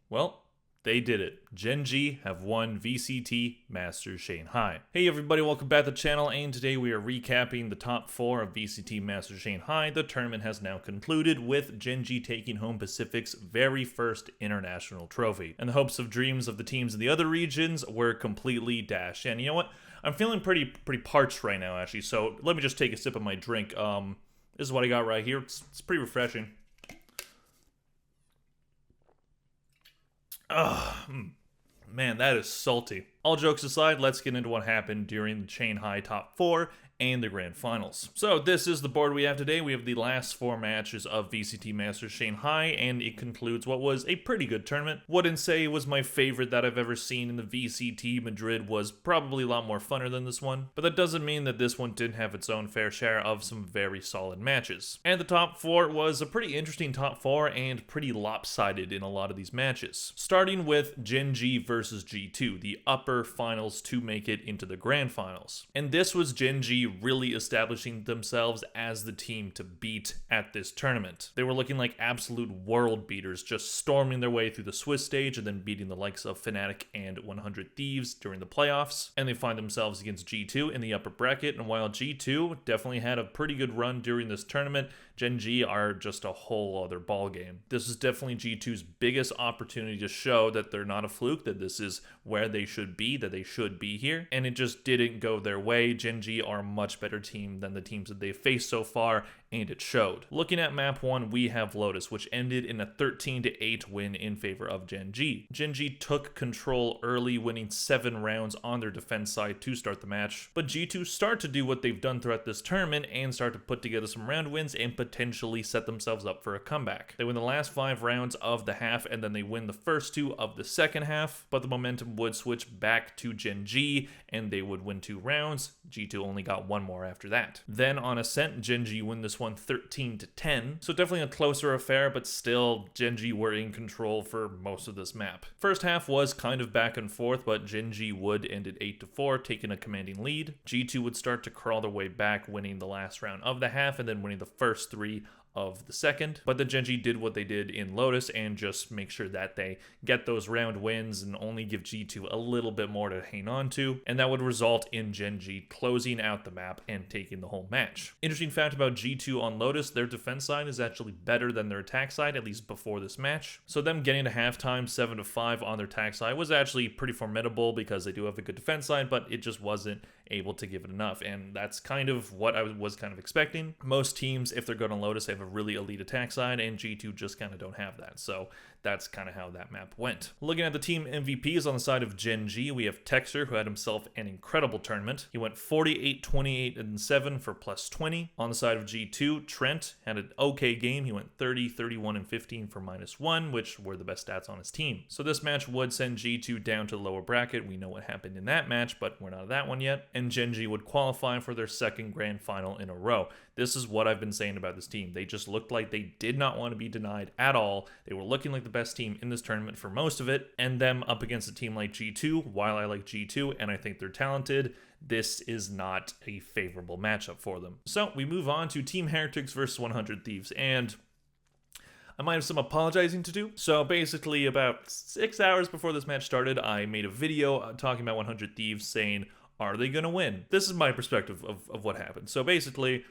Well, they did it. Gen.G have won VCT Masters Shanghai. Hey everybody, welcome back to the channel, and today we are recapping the top 4 of VCT Masters Shanghai. The tournament has now concluded, with Gen.G taking home Pacific's very first international trophy. And the hopes of dreams of the teams in the other regions were completely dashed. And you know what? I'm feeling pretty parched right now, actually, so let me just take a sip of my drink. This is what I got right here. It's pretty refreshing. Man, that is salty. All jokes aside, let's get into what happened during the Shanghai top 4 and the grand finals. So this is the board we have today. We have the last 4 matches of VCT Masters Shanghai, and it concludes what was a pretty good tournament. Wouldn't say it was my favorite that I've ever seen in the VCT. Madrid was probably a lot more funner than this one, but that doesn't mean that this one didn't have its own fair share of some very solid matches. And the top 4 was a pretty interesting top 4 and pretty lopsided in a lot of these matches. Starting with Gen.G versus G2, the upper finals to make it into the grand finals. And this was Gen.G really establishing themselves as the team to beat at this tournament. They were looking like absolute world beaters, just storming their way through the Swiss stage and then beating the likes of Fnatic and 100 Thieves during the playoffs. And they find themselves against G2 in the upper bracket, and while G2 definitely had a pretty good run during this tournament, Gen.G are just a whole other ballgame. This is definitely G2's biggest opportunity to show that they're not a fluke, that this is where they should be, that they should be here, and it just didn't go their way. Gen.G are a much better team than the teams that they've faced so far, and it showed. Looking at map 1, we have Lotus, which ended in a 13-8 win in favor of Gen.G. Gen.G took control early, winning 7 rounds on their defense side to start the match, but G2 start to do what they've done throughout this tournament and start to put together some round wins and potentially set themselves up for a comeback. They win the last 5 rounds of the half, and then they win the first 2 of the second half, but the momentum would switch back to Gen.G and they would win 2 rounds. G2 only got 1 more after that. Then on Ascent, Gen.G win this one 13-10, so definitely a closer affair, but still Gen.G were in control for most of this map. First half was kind of back and forth, but Gen.G would end at 8-4, taking a commanding lead. G2 would start to crawl their way back, winning the last round of the half and then winning the first 3 of the second, but then Gen.G did what they did in Lotus and just make sure that they get those round wins and only give G2 a little bit more to hang on to, and that would result in Gen.G closing out the map and taking the whole match. Interesting fact about G2 on Lotus, their defense side is actually better than their attack side, at least before this match, so them getting to halftime 7-5 on their attack side was actually pretty formidable because they do have a good defense side, but it just wasn't able to give it enough, and that's kind of what I was kind of expecting. Most teams, if they're going to Lotus, they have a really elite attack side, and G2 just kind of don't have that, so that's kind of how that map went. Looking at the team MVPs on the side of Gen.G, we have Texer, who had himself an incredible tournament. He went 48, 28, and 7 for plus 20. On the side of G2, Trent had an okay game. He went 30, 31, and 15 for minus 1, which were the best stats on his team. So this match would send G2 down to the lower bracket. We know what happened in that match, but we're not at that one yet. And Gen.G would qualify for their second grand final in a row. This is what I've been saying about this team. They just looked like they did not want to be denied at all. They were looking like the best team in this tournament for most of it, and them up against a team like G2, while I like G2 and I think they're talented, this is not a favorable matchup for them. So we move on to Team Heretics versus 100 Thieves, and I might have some apologizing to do. So basically about 6 hours before this match started, I made a video talking about 100 Thieves, saying, are they going to win? This is my perspective of what happened. So basically,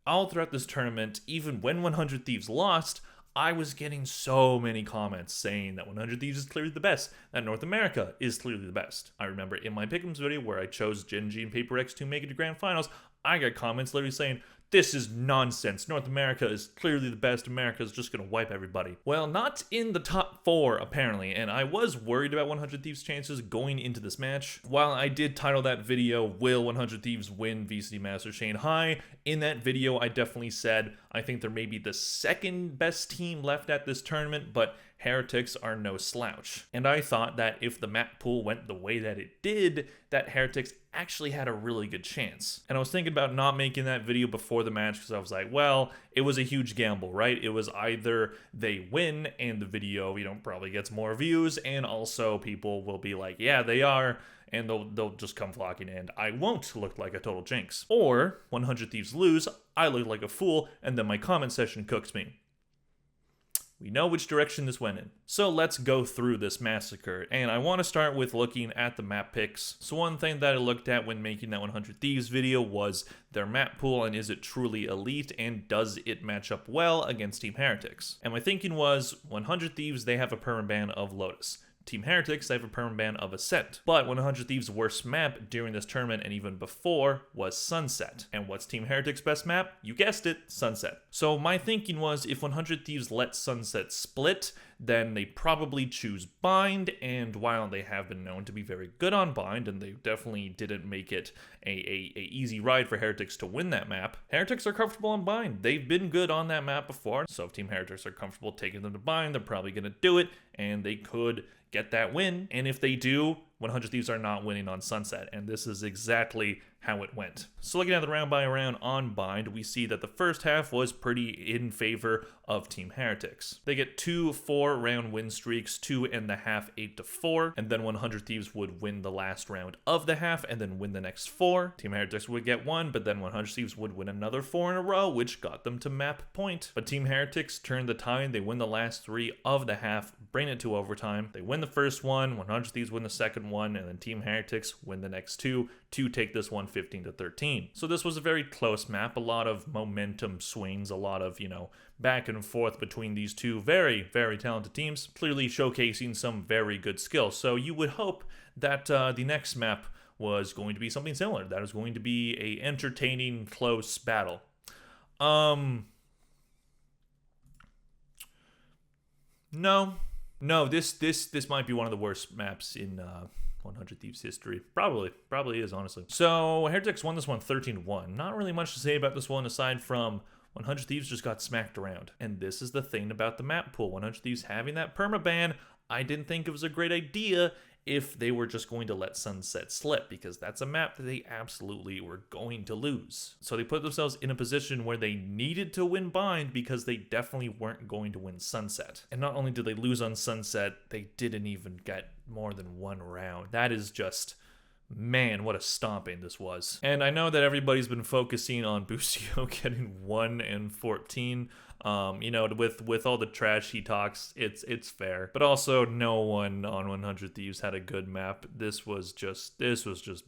all throughout this tournament, even when 100 Thieves lost, I was getting so many comments saying that 100 Thieves is clearly the best, that North America is clearly the best. I remember in my Pick'ems video where I chose Gen.G and PaperX to make it to grand finals, I got comments literally saying, this is nonsense. North America is clearly the best. America is just going to wipe everybody. Well, not in the top 4, apparently, and I was worried about 100 Thieves' chances going into this match. While I did title that video, Will 100 Thieves win VCT Masters Shanghai? In that video, I definitely said, I think they're maybe the second best team left at this tournament, but Heretics are no slouch. And I thought that if the map pool went the way that it did, that Heretics actually had a really good chance. And I was thinking about not making that video before the match because I was like, well, it was a huge gamble, right? It was either they win and the video, probably gets more views, and also people will be like, yeah, they are, and they'll just come flocking, and I won't look like a total jinx. Or 100 Thieves lose, I look like a fool, and then my comment section cooks me. We know which direction this went in. So let's go through this massacre, and I want to start with looking at the map picks. So one thing that I looked at when making that 100 Thieves video was their map pool, and is it truly elite, and does it match up well against Team Heretics? And my thinking was, 100 Thieves, they have a permaban of Lotus. Team Heretics, they have a permaban of Ascent. But 100 Thieves' worst map during this tournament and even before was Sunset. And what's Team Heretics' best map? You guessed it, Sunset. So my thinking was, if 100 Thieves let Sunset split, then they probably choose Bind, and while they have been known to be very good on Bind, and they definitely didn't make it a easy ride for Heretics to win that map, Heretics are comfortable on Bind. They've been good on that map before, so if Team Heretics are comfortable taking them to Bind, they're probably going to do it, and they could get that win. And if they do, 100 Thieves are not winning on Sunset, and this is exactly how it went. So looking at the round by round on Bind, we see that the first half was pretty in favor of Team Heretics. They get 2 4-round win streaks, 2.5 8-4, and then 100 Thieves would win the last round of the half and then win the next 4. Team Heretics would get 1, but then 100 Thieves would win another 4 in a row, which got them to map point. But Team Heretics turned the tide. They win the last 3 of the half, bring it to overtime. They win the first one, 100 Thieves win the second one, and then Team Heretics win the next 2 to take this one 15-13. So this was a very close map, a lot of momentum swings, a lot of, back and forth between these two very, very talented teams, clearly showcasing some very good skill. So you would hope that the next map was going to be something similar. That was going to be a entertaining, close battle. No, this might be one of the worst maps in 100 Thieves history. Probably is, honestly. So Heretics won this one 13-1. Not really much to say about this one aside from 100 Thieves just got smacked around. And this is the thing about the map pool. 100 Thieves having that permaban, I didn't think it was a great idea if they were just going to let Sunset slip, because that's a map that they absolutely were going to lose. So they put themselves in a position where they needed to win Bind because they definitely weren't going to win Sunset. And not only did they lose on Sunset, they didn't even get more than 1 round. That is just... man, what a stomping this was. And I know that everybody's been focusing on Bustio getting 1 and 14. With all the trash he talks, it's fair. But also, no one on 100 Thieves had a good map. This was just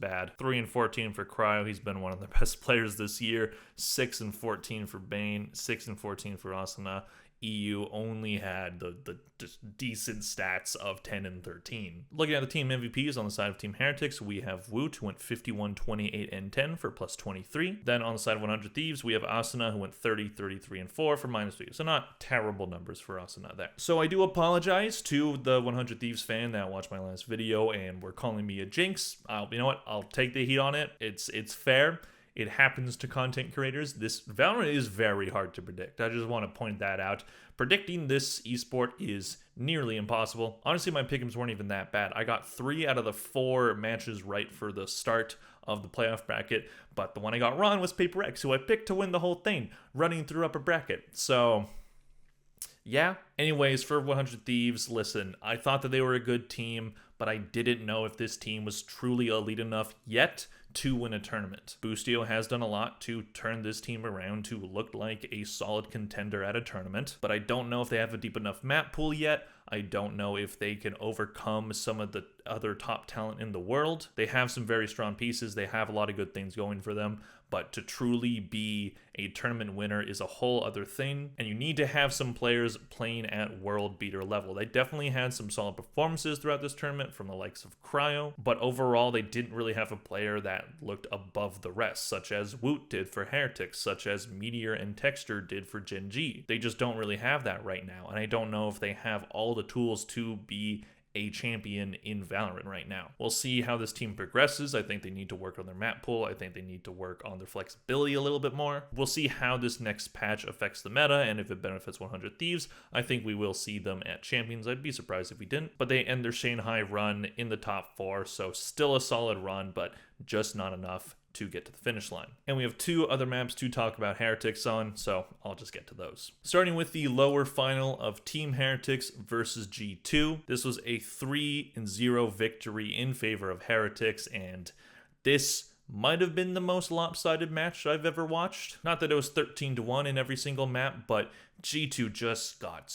bad. 3 and 14 for Cryo. He's been one of the best players this year. 6 and 14 for Bane. 6 and 14 for Asuna. EU only had the just decent stats of 10 and 13. Looking at the team MVPs on the side of Team Heretics, we have Woot, who went 51, 28, and 10 for plus 23. Then on the side of 100 Thieves, we have Asuna, who went 30, 33, and 4 for minus 3. So not terrible numbers for Asuna there. So I do apologize to the 100 Thieves fan that watched my last video and were calling me a jinx. You know what? I'll take the heat on it. It's fair. It happens to content creators. This Valorant is very hard to predict. I just want to point that out. Predicting this esport is nearly impossible. Honestly, my pick'ems weren't even that bad. I got 3 out of the 4 matches right for the start of the playoff bracket, but the one I got wrong was Paper X, who I picked to win the whole thing, running through upper bracket. So... yeah. Anyways, for 100 Thieves, listen, I thought that they were a good team, but I didn't know if this team was truly elite enough yet to win a tournament. Bustio has done a lot to turn this team around to look like a solid contender at a tournament, but I don't know if they have a deep enough map pool yet. I don't know if they can overcome some of the other top talent in the world. They have some very strong pieces. They have a lot of good things going for them, but to truly be a tournament winner is a whole other thing, and you need to have some players playing at world beater level. They definitely had some solid performances throughout this tournament from the likes of Cryo, but overall they didn't really have a player that looked above the rest, such as Woot did for Heretics, such as Meteor and Texture did for Gen.G. They just don't really have that right now, and I don't know if they have all the tools to be a champion in Valorant right now. We'll see how this team progresses. I think they need to work on their map pool. I think they need to work on their flexibility a little bit more. We'll see how this next patch affects the meta, and if it benefits 100 Thieves, I think we will see them at champions. I'd be surprised if we didn't, but they end their Shanghai run in the top 4, so still a solid run, but just not enough to get to the finish line. And we have 2 other maps to talk about Heretics on, so I'll just get to those. Starting with the lower final of Team Heretics versus G2. This was a 3-0 victory in favor of Heretics, and this might have been the most lopsided match I've ever watched. Not that it was 13-1 in every single map, but G2 just got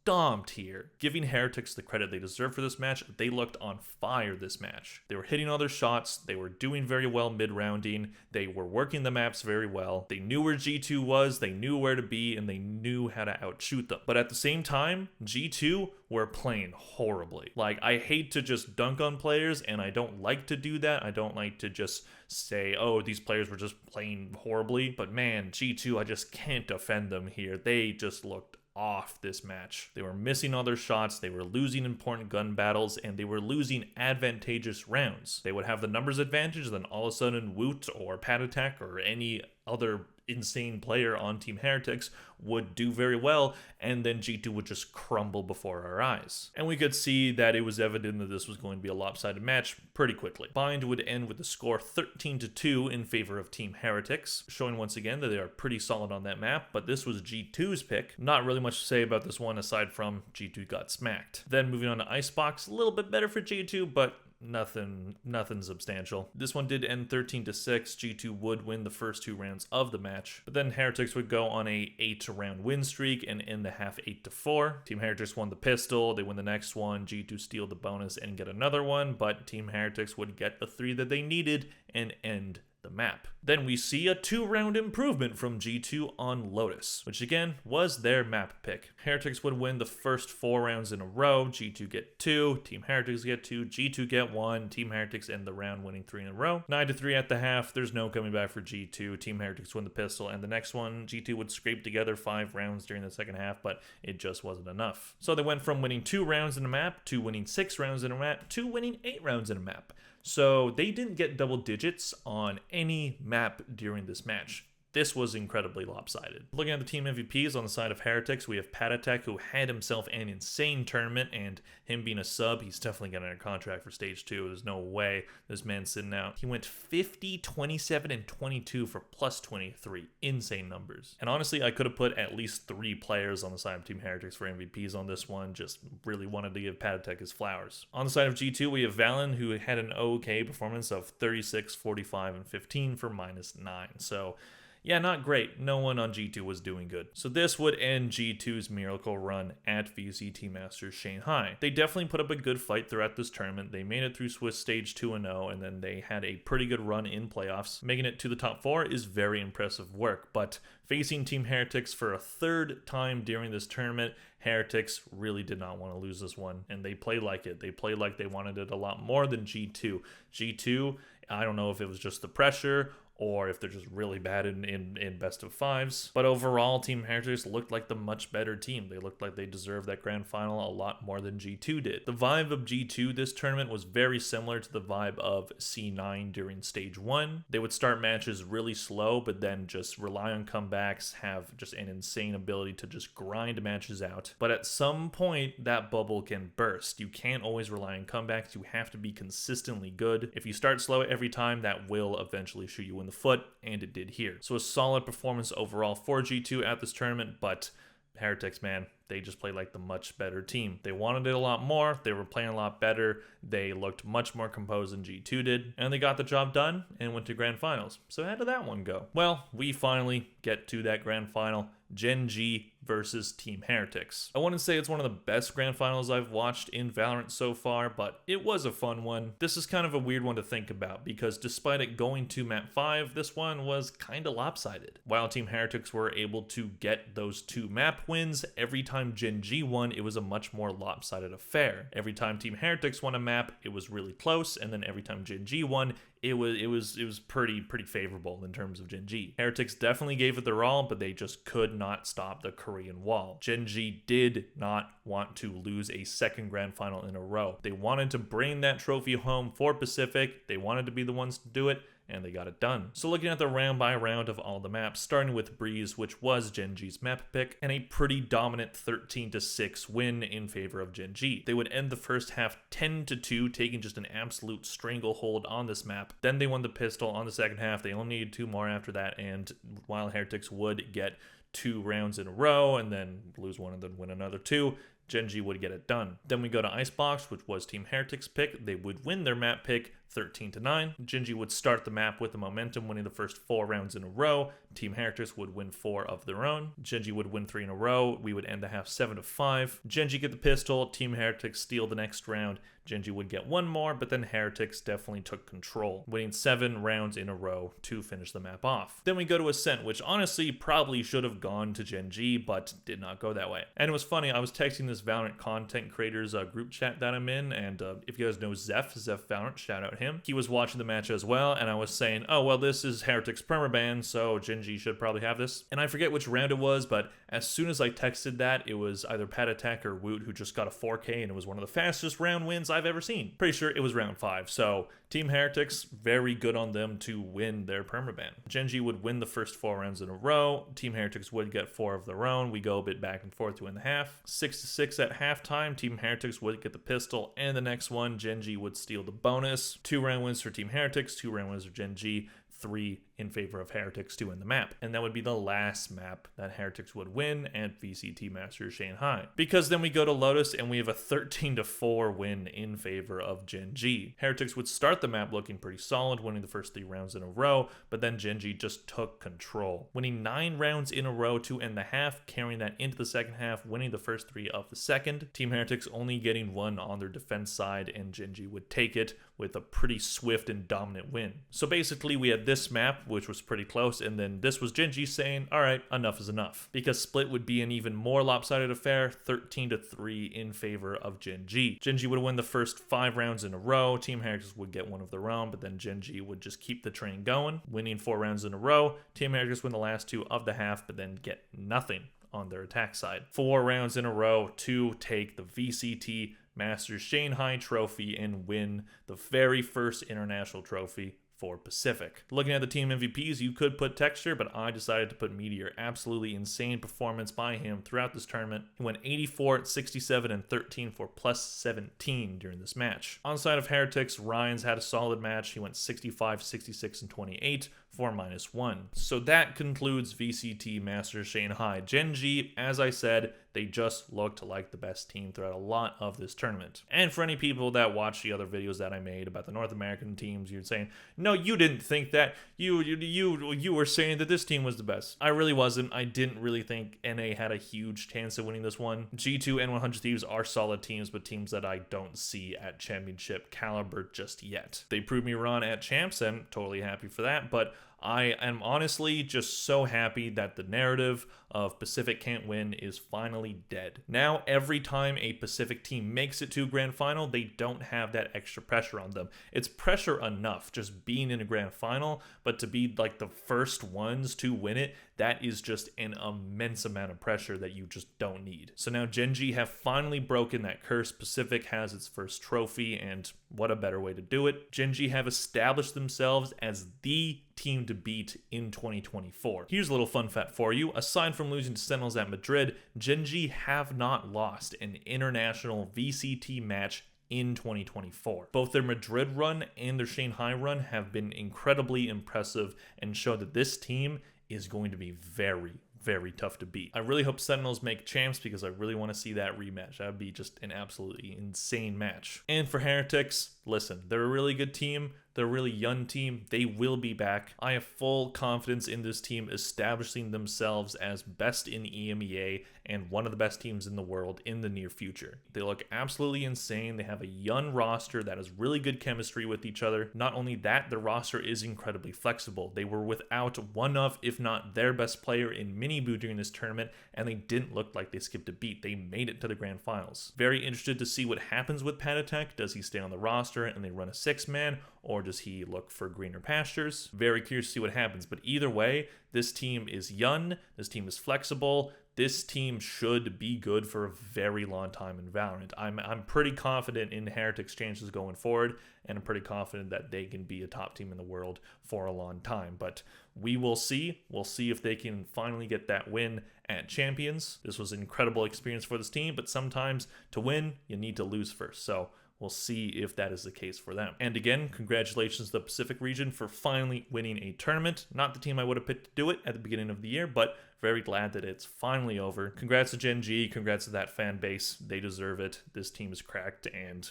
stomped here. Giving Heretics the credit they deserve for this match, they looked on fire this match. They were hitting all their shots, they were doing very well mid-rounding, they were working the maps very well, they knew where G2 was, they knew where to be, and they knew how to outshoot them. But at the same time, G2 were playing horribly. Like, I hate to just dunk on players, and I don't like to do that. I don't like to just say, oh, these players were just playing horribly. But man, G2, I just can't defend them here. They just looked off this match. They were missing all their shots, they were losing important gun battles, and they were losing advantageous rounds. They would have the numbers advantage, then all of a sudden Woot or Patatek or any other insane player on Team Heretics would do very well, and then G2 would just crumble before our eyes. And we could see that it was evident that this was going to be a lopsided match pretty quickly. Bind would end with the score 13-2 in favor of Team Heretics, showing once again that they are pretty solid on that map, but this was G2's pick. Not really much to say about this one aside from G2 got smacked. Then moving on to Icebox, a little bit better for G2, but nothing substantial. This one did end 13-6. G2 would win the first 2 rounds of the match, but then Heretics would go on a 8-round win streak and end the half 8-4. Team Heretics won the pistol, they win the next one, G2 steal the bonus and get another one, but Team Heretics would get the 3 that they needed and end the map. Then we see a 2-round improvement from G2 on Lotus, which again was their map pick. Heretics would win the first 4 rounds in a row, G2 get 2, Team Heretics get 2, G2 get 1, Team Heretics end the round winning 3 in a row. 9-3 at the half, there's no coming back for G2, Team Heretics win the pistol, and the next one, G2 would scrape together 5 rounds during the second half, but it just wasn't enough. So they went from winning 2 rounds in a map, to winning 6 rounds in a map, to winning 8 rounds in a map. So they didn't get double digits on any map during this match. This was incredibly lopsided. Looking at the team MVPs on the side of Heretics, we have Patatek, who had himself an insane tournament, and him being a sub, he's definitely getting a contract for stage 2. There's no way this man's sitting out. He went 50, 27, and 22 for plus 23. Insane numbers. And honestly, I could have put at least 3 players on the side of Team Heretics for MVPs on this one. Just really wanted to give Patatek his flowers. On the side of G2, we have Valen, who had an okay performance of 36, 45, and 15 for -9. So yeah, not great. No one on G2 was doing good. So this would end G2's miracle run at VCT Masters Shanghai. They definitely put up a good fight throughout this tournament. They made it through Swiss stage 2-0, and then they had a pretty good run in playoffs. Making it to the top 4 is very impressive work, but facing Team Heretics for a 3rd time during this tournament, Heretics really did not want to lose this one, and they played like it. They played like they wanted it a lot more than G2. G2, I don't know if it was just the pressure or if they're just really bad in best of 5s. But overall, Team Heretics looked like the much better team. They looked like they deserved that grand final a lot more than G2 did. The vibe of G2 this tournament was very similar to the vibe of C9 during stage 1. They would start matches really slow, but then just rely on comebacks, have just an insane ability to just grind matches out. But at some point, that bubble can burst. You can't always rely on comebacks. You have to be consistently good. If you start slow every time, that will eventually shoot you in the foot, and it did here. So a solid performance overall for G2 at this tournament, but Heretics, man, they just played like the much better team. They wanted it a lot more, they were playing a lot better, they looked much more composed than G2 did, and they got the job done and went to grand finals. So how did that one go? Well, we finally get to that grand final, Gen.G versus Team Heretics. I wouldn't say it's one of the best grand finals I've watched in Valorant so far, but it was a fun one. This is kind of a weird one to think about because despite it going to map 5, this one was kind of lopsided. While Team Heretics were able to get those 2 map wins, every time Gen.G won, it was a much more lopsided affair. Every time Team Heretics won a map, it was really close, and then every time Gen.G won, it was pretty favorable in terms of Gen.G. Heretics definitely gave it their all, but they just could not stop the Korean wall. Gen.G did not want to lose a 2nd grand final in a row. They wanted to bring that trophy home for Pacific. They wanted to be the ones to do it, and they got it done. So looking at the round by round of all the maps, starting with Breeze, which was Gen.G's map pick, and a pretty dominant 13-6 win in favor of Gen.G. They would end the first half 10-2, taking just an absolute stranglehold on this map. Then they won the pistol on the second half. They only needed 2 more after that, and while Heretics would get 2 rounds in a row and then lose one and then win another 2, Gen.G would get it done. Then we go to Icebox, which was Team Heretics pick. They would win their map pick 13-9. Gen.G would start the map with the momentum, winning the first 4 rounds in a row. Team Heretics would win 4 of their own. Gen.G would win 3 in a row. We would end the half 7-5. Gen.G get the pistol. Team Heretics steal the next round. Gen.G would get 1 more, but then Heretics definitely took control, winning 7 rounds in a row to finish the map off. Then we go to Ascent, which honestly probably should have gone to Gen.G, but did not go that way. And it was funny, I was texting this Valorant content creators group chat that I'm in, and if you guys know Zeph Valorant, shout out him. He was watching the match as well, and I was saying, oh, well, this is Heretics permaban, so Gen.G should probably have this. And I forget which round it was, but as soon as I texted that, it was either Patatek or Woot who just got a 4K, and it was one of the fastest round wins I've ever seen. Pretty sure it was round 5, so Team Heretics, very good on them to win their permaban. Gen.G would win the first 4 rounds in a row. Team Heretics would get 4 of their own. We go a bit back and forth to win the half. 6-6 at halftime. Team Heretics would get the pistol, and the next one, Gen.G would steal the bonus. 2 round wins for Team Heretics, 2 round wins for Gen.G, 3 in favor of Heretics to win the map. And that would be the last map that Heretics would win at VCT Masters Shanghai. Because then we go to Lotus and we have a 13-4 win in favor of Gen.G. Heretics would start the map looking pretty solid, winning the first 3 rounds in a row, but then Gen.G just took control, winning 9 rounds in a row to end the half, carrying that into the second half, winning the first 3 of the second. Team Heretics only getting 1 on their defense side, and Gen.G would take it with a pretty swift and dominant win. So basically we had this map, which was pretty close, and then this was Gen.G saying, all right, enough is enough. Because split would be an even more lopsided affair, 13-3 in favor of Gen.G. Gen.G would win the first 5 rounds in a row. Team Heretics would get 1 of their own, but then Gen.G would just keep the train going, winning 4 rounds in a row. Team Heretics win the last 2 of the half, but then get nothing on their attack side. 4 rounds in a row to take the VCT Masters Shanghai trophy and win the very first international trophy for Pacific. Looking at the team MVPs, you could put Texture, but I decided to put Meteor. Absolutely insane performance by him throughout this tournament. He went 84, 67, and 13 for plus 17 during this match. On the side of Heretics, Ryan's had a solid match. He went 65, 66, and 28 for -1. So that concludes VCT Masters Shanghai. Gen.G, as I said, they just looked like the best team throughout a lot of this tournament. And for any people that watch the other videos that I made about the North American teams, you're saying, no, you didn't think that. You were saying that this team was the best. I really wasn't. I didn't really think NA had a huge chance of winning this one. G2 and 100 Thieves are solid teams, but teams that I don't see at championship caliber just yet. They proved me wrong at champs, and totally happy for that, but I am honestly just so happy that the narrative of Pacific can't win is finally dead. Now, every time a Pacific team makes it to grand final, they don't have that extra pressure on them. It's pressure enough just being in a grand final, but to be like the first ones to win it, that is just an immense amount of pressure that you just don't need. So now Gen.G have finally broken that curse. Pacific has its first trophy, and what a better way to do it. Gen.G have established themselves as the team to beat in 2024. Here's a little fun fact for you. Aside from losing to Sentinels at Madrid, Gen.G have not lost an international VCT match in 2024. Both their Madrid run and their Shanghai run have been incredibly impressive and show that this team is going to be very tough to beat. I really hope Sentinels make champs because I really want to see that rematch. That would be just an absolutely insane match. And for Heretics, listen, they're a really good team. They're a really young team. They will be back. I have full confidence in this team establishing themselves as best in EMEA and one of the best teams in the world in the near future. They look absolutely insane. They have a young roster that has really good chemistry with each other. Not only that, the roster is incredibly flexible. They were without one of, if not their best player in Miniboo during this tournament, and they didn't look like they skipped a beat. They made it to the grand finals. Very interested to see what happens with Patatek. Does he stay on the roster and they run a 6-man, or does he look for greener pastures? Very curious to see what happens, but either way, this team is young, this team is flexible, this team should be good for a very long time in Valorant. I'm pretty confident in Heretics' chances going forward, and I'm pretty confident that they can be a top team in the world for a long time, but we will see. We'll see if they can finally get that win at Champions. This was an incredible experience for this team, but sometimes to win, you need to lose first, so we'll see if that is the case for them. And again, congratulations to the Pacific region for finally winning a tournament. Not the team I would have picked to do it at the beginning of the year, but very glad that it's finally over. Congrats to Gen.G, congrats to that fan base. They deserve it. This team is cracked, and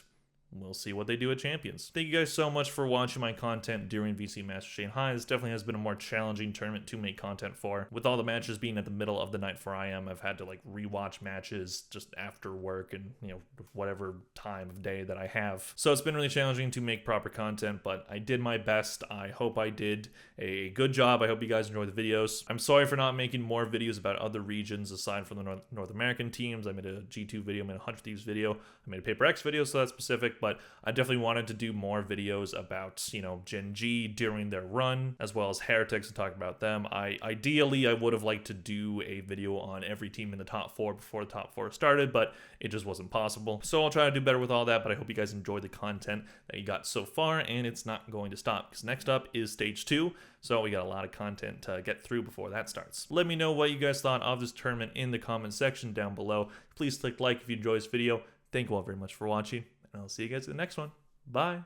we'll see what they do at Champions. Thank you guys so much for watching my content during VCT Masters Shanghai. This definitely has been a more challenging tournament to make content for. With all the matches being at the middle of the night for I've had to like rewatch matches just after work and, you know, whatever time of day that I have. So it's been really challenging to make proper content, but I did my best. I hope I did a good job. I hope you guys enjoyed the videos. I'm sorry for not making more videos about other regions aside from the North American teams. I made a G2 video, I made a 100 Thieves video, I made a Paper X video, so that's specific, but I definitely wanted to do more videos about, you know, Gen.G during their run, as well as Heretics, and talk about them. Ideally, I would have liked to do a video on every team in the top 4 before the top 4 started, but it just wasn't possible. So I'll try to do better with all that, but I hope you guys enjoyed the content that you got so far, and it's not going to stop, because next up is Stage 2, so we got a lot of content to get through before that starts. Let me know what you guys thought of this tournament in the comment section down below. Please click like if you enjoyed this video. Thank you all very much for watching, and I'll see you guys in the next one. Bye!